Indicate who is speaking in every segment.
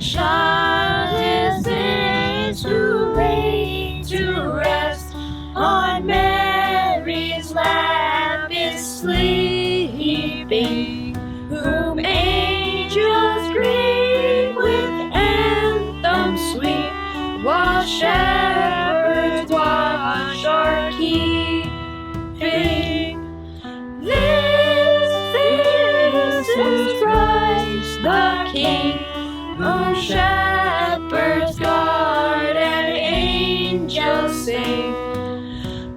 Speaker 1: child is this who laid to rest on Mary's lap is sleeping, whom angels greet with anthems sweet, while shepherds watch are keeping. This is Christ the King, whom shepherds guard and angels sing.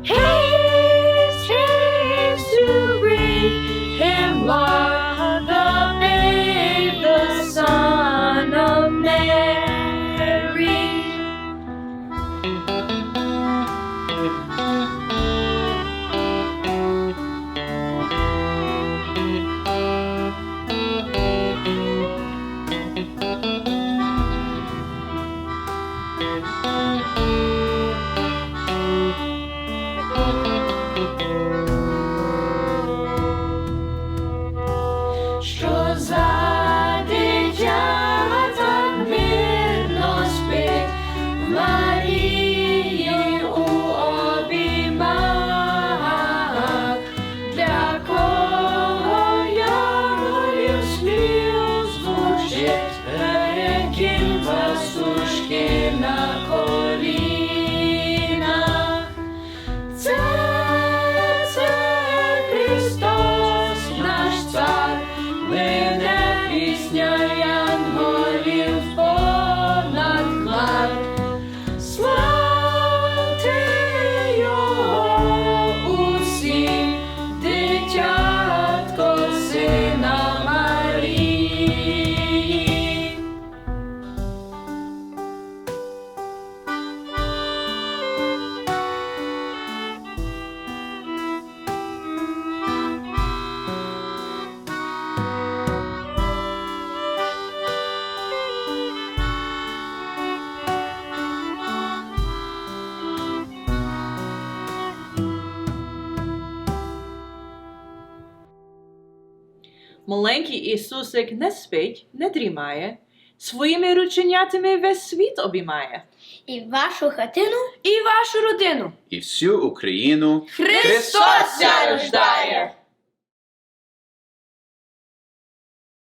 Speaker 1: Haste, haste to bring him Lord, the babe, the Son of Mary. Що за дитятам мирно спить, Марії у обіймах, для кого янголів спів звучить, перекінь пастушки на колінах. Це Христос, наш цар, лине пісня янголів понад хмар. Славте Його усі, дитятко сина Марії.
Speaker 2: Маленький Ісусик не спить, не дрімає, своїми рученятами весь світ обіймає.
Speaker 1: І вашу хатину,
Speaker 2: І вашу родину
Speaker 3: І всю Україну
Speaker 2: Христос рождає!